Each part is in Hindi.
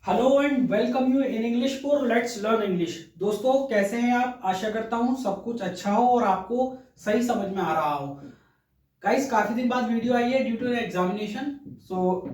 Hello and welcome you in English for let's learn English. दोस्तों कैसे हैं आप? आशा करता हूं सब कुछ अच्छा हो और आपको सही समझ में आ रहा हो। गाइस काफी दिन बाद वीडियो आई है ड्यू टू एग्जामिनेशन। सो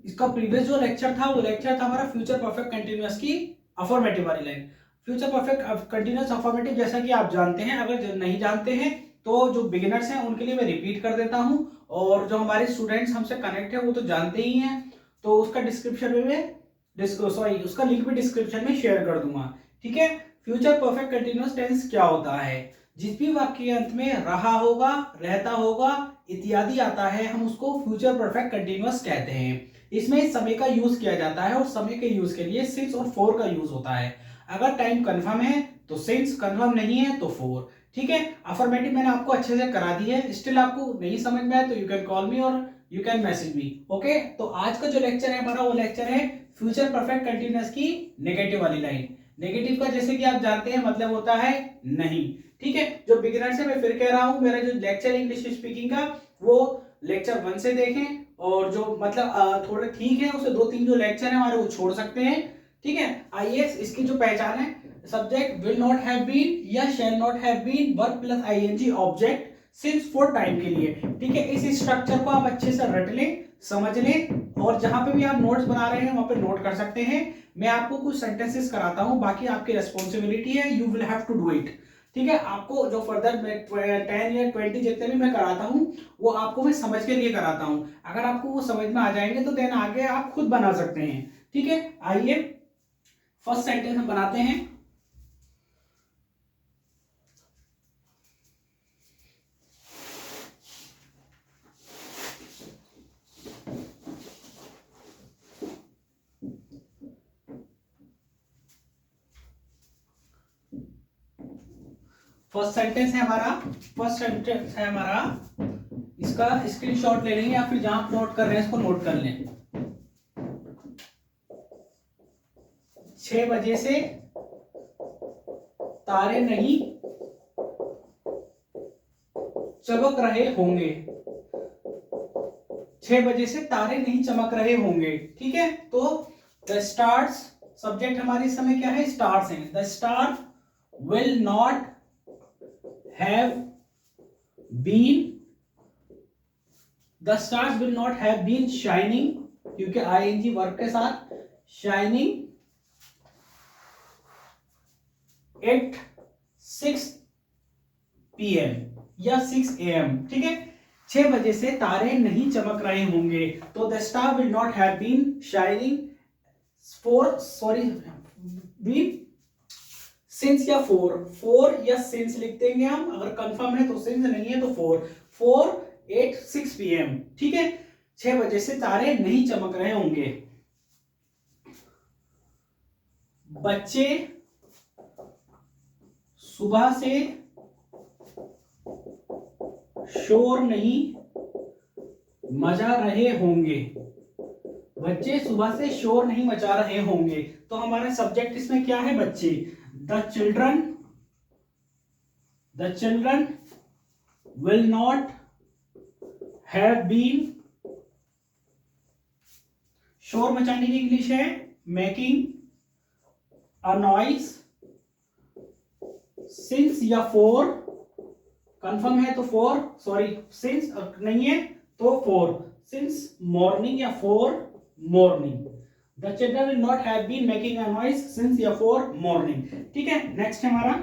इसका प्रीवियस जो लेक्चर था वो लेक्चर था हमारा फ्यूचर परफेक्ट कंटिन्यूअस की अफर्मेटिव वाली line. Future perfect continuous affirmative जैसा कि आप जानते हैं, अगर नहीं जानते हैं तो जो बिगिनर्स हैं उनके लिए मैं रिपीट कर देता हूं, और जो हमारे स्टूडेंट्स हमसे कनेक्ट है वो तो जानते ही हैं। तो उसका डिस्क्रिप्शन में उसका लिंक भी डिस्क्रिप्शन में शेयर कर दूंगा। ठीक है। फ्यूचर परफेक्ट कंटिन्यूअस टेंस क्या होता है? जिस भी वाक्य के अंत में रहा होगा, रहता होगा, इत्यादि आता है, हम उसको फ्यूचर परफेक्ट कंटिन्यूअस कहते हैं। इसमें समय का यूज किया जाता है और समय के यूज के लिए सिंस और फोर का यूज होता है। अगर टाइम कंफर्म है तो सिंस, कंफर्म नहीं है तो फोर। ठीक है। अफर्मेटिव मैंने आपको अच्छे से करा दी है। स्टिल आपको नहीं समझ में आए तो यू कैन कॉल मी और you can message me. Okay. तो आज का जो लेक्चर है हमारा वो लेक्चर है फ्यूचर परफेक्ट कंटिन्यूअस की नेगेटिव वाली लाइन। नेगेटिव का जैसे कि आप जानते हैं मतलब होता है नहीं। ठीक है। जो बिगिनर से मैं फिर कह रहा हूं, मेरा जो लेक्चर इंग्लिश स्पीकिंग का वो लेक्चर 1 से देखें, और जो मतलब थोड़े ठीक है उसे 2-3 जो लेक्चर है हमारे वो छोड़ सकते हैं। ठीक है। आइए इसकी जो पहचान है, subject will not have been या shall not have been verb plus ING object since for time के लिए। ठीक है। इस स्ट्रक्चर को आप अच्छे से रट लें, समझ लें, और जहां पे भी आप नोट्स बना रहे हैं वहां पे नोट कर सकते हैं। मैं आपको कुछ सेंटेंसेस कराता हूं, बाकी आपकी रेस्पॉन्सिबिलिटी है, you will have to do it. ठीक है। आपको जो फर्दर 10 या 20 जितने भी मैं कराता हूं वो आपको मैं समझ के लिए कराता हूं। अगर आपको वो समझ में आ जाएंगे तो देन आगे आप खुद बना सकते हैं। ठीक है। आइए फर्स्ट सेंटेंस हम बनाते हैं। फर्स्ट सेंटेंस है हमारा, इसका स्क्रीनशॉट ले लेंगे या फिर जहां नोट कर रहे हैं इसको नोट कर लें। 6 बजे से तारे नहीं चमक रहे होंगे। 6 बजे से तारे नहीं चमक रहे होंगे। ठीक है। तो द स्टार्स, सब्जेक्ट हमारे इस समय क्या है? स्टार्स हैं। The star will not have been, the stars will not have been shining, क्योंकि आईएनजी वर्ब के साथ शाइनिंग एट 6 PM या 6 AM। ठीक है। 6 बजे से तारे नहीं चमक रहे होंगे। तो the star will not have been shining for, sorry, been since या फोर, फोर या सिंस लिख देंगे हम। अगर कंफर्म है तो सिंस, नहीं है तो फोर, 4 8 6 PM। ठीक है। 6 बजे से तारे नहीं चमक रहे होंगे। बच्चे सुबह से शोर नहीं मचा रहे होंगे। बच्चे सुबह से शोर नहीं मचा रहे होंगे। तो हमारा सब्जेक्ट इसमें क्या है? बच्चे। The children, the children will not have been, शोर मचाने की इंग्लिश है मेकिंग अ नॉइज सिंस या फोर, कंफर्म है तो फोर, सॉरी सिंस नहीं है तो फोर, सिंस मॉर्निंग या for morning. The children will not have been making a noise since या फोर मॉर्निंग। ठीक है। नेक्स्ट है हमारा,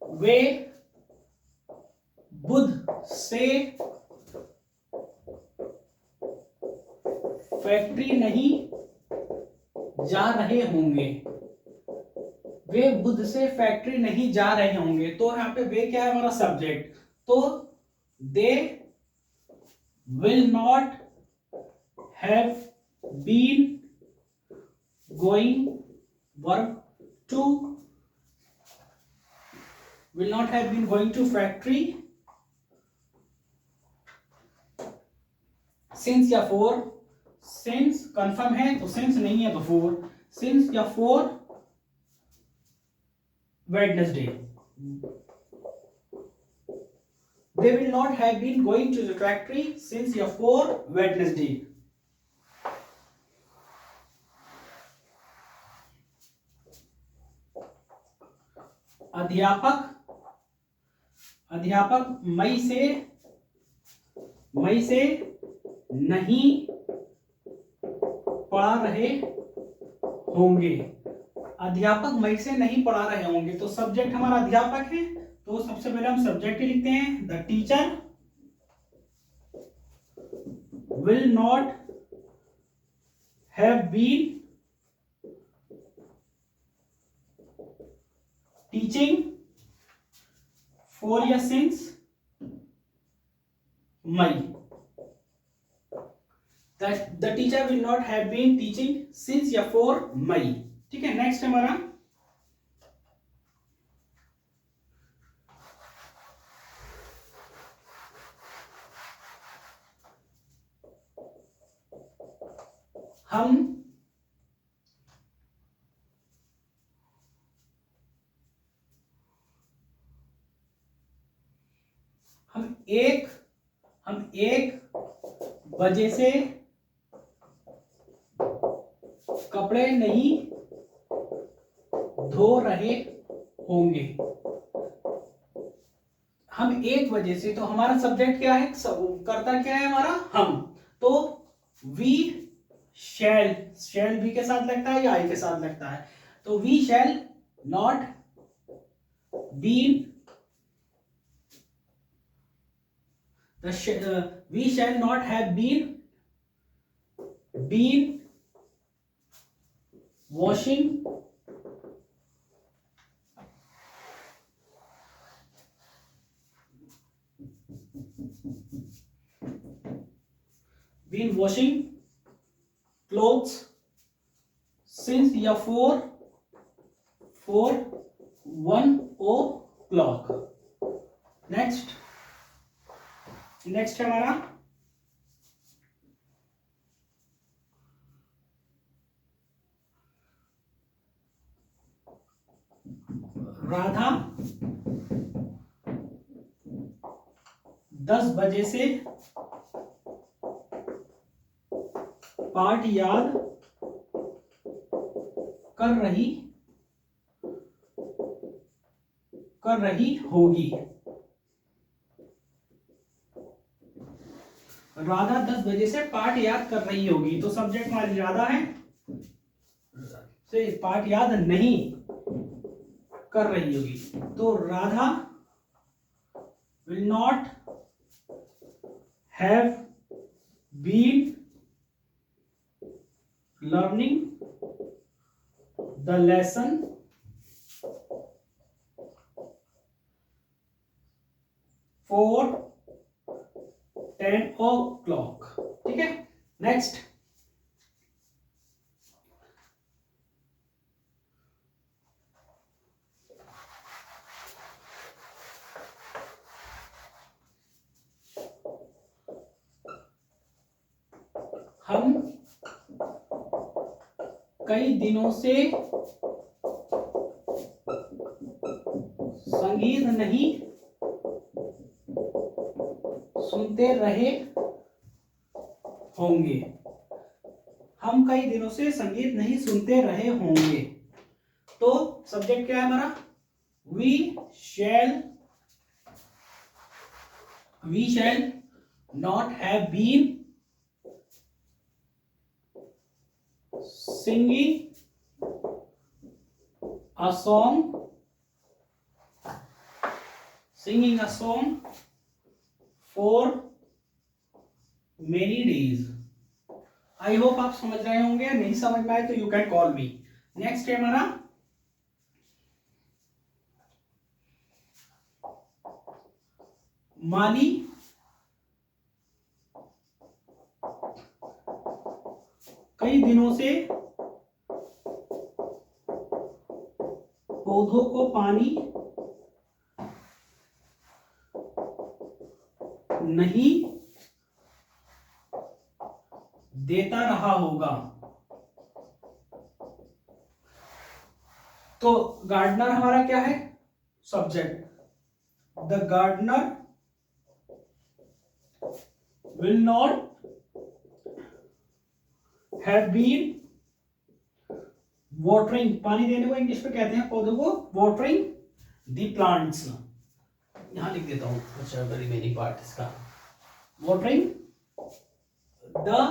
वे बुध से फैक्ट्री नहीं जा रहे होंगे। वे बुध से फैक्ट्री नहीं जा रहे होंगे। तो यहाँ पे वे क्या है? हमारा सब्जेक्ट। तो they will not have been going, verb to, will not have been going to factory since या फोर, since कंफर्म है तो since, नहीं है तो फोर, since या for Wednesday. they will not have been going to the factory since before Wednesday. अध्यापक मई से नहीं पढ़ा रहे होंगे। अध्यापक मई से नहीं पढ़ा रहे होंगे, तो सब्जेक्ट हमारा अध्यापक है, तो सबसे पहले हम सब्जेक्ट लिखते हैं, the teacher will not have been teaching for या since May. That the teacher will not have been teaching since या for May. ठीक है, नेक्स्ट हमारा हम एक बजे से कपड़े नहीं धो रहे होंगे। हम 1 बजे से, तो हमारा सब्जेक्ट क्या है, कर्ता क्या है हमारा, हम, तो वी शैल भी के साथ लगता है या आई के साथ लगता है, तो we shall not been we shall not have been washing clothes since या for 1 o'clock. नेक्स्ट हमारा राधा 10 बजे से पाठ याद कर रही होगी। राधा 10 बजे से पाठ याद कर रही होगी, तो सब्जेक्ट हमारी राधा है, से पाठ याद नहीं कर रही होगी, तो Radha will not have been learning the lesson for 10 o'clock. ठीक है, नेक्स्ट हम कई दिनों से संगीत नहीं सुनते रहे होंगे। हम कई दिनों से संगीत नहीं सुनते रहे होंगे, तो सब्जेक्ट क्या है हमारा, we shall not have been singing a song for many days. I hope आप समझ रहे होंगे, नहीं समझ में आए तो you can call me. Next है हमारा माली कई दिनों से पौधों को पानी नहीं देता रहा होगा, तो गार्डनर हमारा क्या है subject, the gardener will not have been watering, पानी देने को इंग्लिश में कहते हैं पौधों को watering the plants। यहां लिख देता हूं, अच्छा रिमेनिंग पार्ट इसका, watering the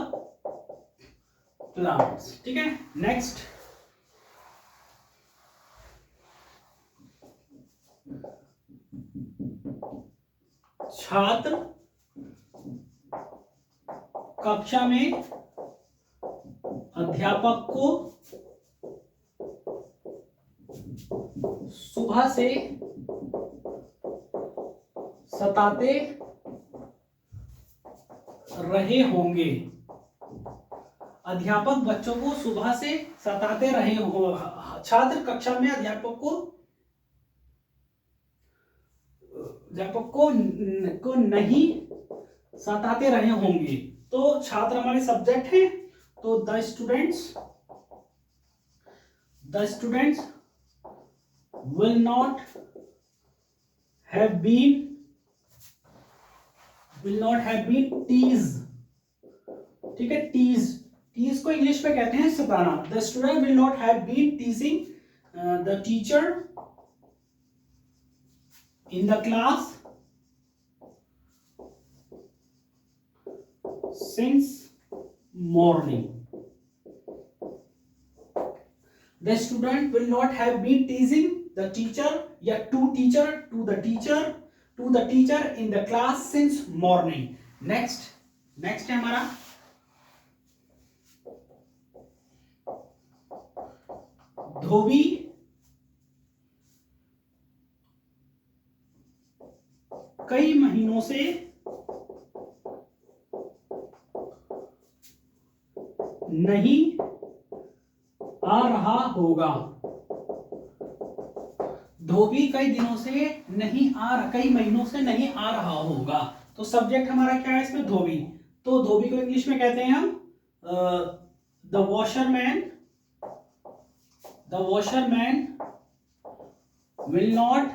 plants। ठीक है, नेक्स्ट छात्र कक्षा में अध्यापक को सुबह से सताते रहे होंगे। अध्यापक बच्चों को सुबह से सताते रहे हो, छात्र कक्षा में अध्यापक को नहीं सताते रहे होंगे। तो छात्र हमारे सब्जेक्ट है, तो the students will not have been teased। ठीक है, टीज को इंग्लिश में कहते हैं सताना। The student will not have been teasing the teacher in the class since morning। The student will not have been teasing the teacher या to the teacher in the class since morning। next है हमारा धोबी कई महीनों से नहीं आ रहा होगा। धोबी कई दिनों से कई महीनों से नहीं आ रहा होगा। तो सब्जेक्ट हमारा क्या है इसमें, धोबी। तो धोबी को इंग्लिश में कहते हैं हम the washerman will not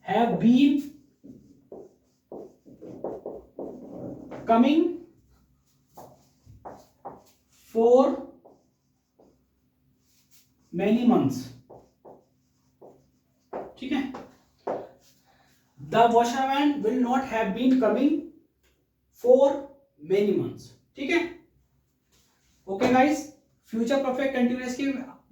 have been coming for many months। ठीक है, the washerman will not have been coming for many months। ठीक है, okay guys, future perfect continuous की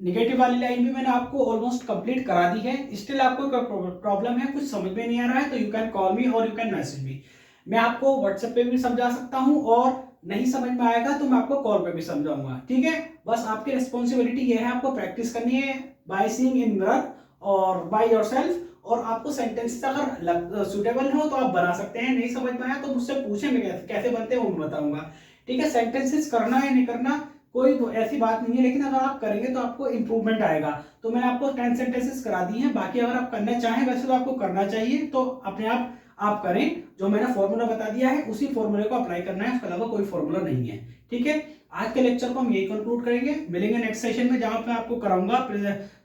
निगेटिव वाली लाइन भी मैंने आपको ऑलमोस्ट कंप्लीट करा दी है। स्टिल आपको कोई प्रॉब्लम है, कुछ समझ में नहीं आ रहा है, तो यू कैन कॉल मी और यू कैन मैसेज मी। मैं आपको व्हाट्सएप पे भी समझा सकता हूं, और नहीं समझ में आएगा तो मैं आपको कॉल पे भी समझाऊंगा। ठीक है, बस आपकी रिस्पॉन्सिबिलिटी ये है, आपको प्रैक्टिस करनी है बाय सीइंग इन मिरर और बाय योरसेल्फ। और आपको सेंटेंसेस अगर सुटेबल हो तो आप बना सकते हैं, नहीं समझ में आया तो मुझसे पूछें, मैं कैसे बनते हैं वो मैं बताऊंगा। ठीक है, सेंटेंसेस करना या नहीं करना कोई ऐसी बात नहीं है, लेकिन अगर आप करेंगे तो आपको इंप्रूवमेंट आएगा। तो मैंने आपको 10 सेंटेंसेस करा दी हैं, बाकी अगर आप करना चाहें, वैसे तो आपको करना चाहिए, तो अपने आप करें। जो मैंने फॉर्मूला बता दिया है उसी फॉर्मूले को अप्लाई करना है, उसके अलावा कोई फॉर्मूला नहीं है। ठीक है, आज के लेक्चर को हम यही कंक्लूड करेंगे। मिलेंगे नेक्स्ट सेशन में, जहां पे आपको कराऊंगा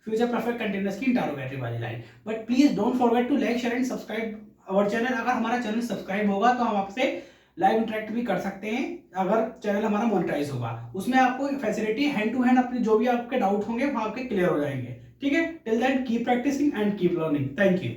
फ्यूचर परफेक्ट कंटिन्यूअस की इंटरोगेटिव वाली line. But please don't forget to like, share and subscribe our channel. अगर हमारा चैनल सब्सक्राइब होगा तो हम आपसे लाइव इंटरेक्ट भी कर सकते हैं, अगर चैनल हमारा मोनेटाइज होगा। उसमें आपको फैसिलिटी हैंड टू हैंड अपने जो भी आपके डाउट होंगे वो आपके क्लियर हो जाएंगे। ठीक है, till then keep practising and keep learning. Thank you.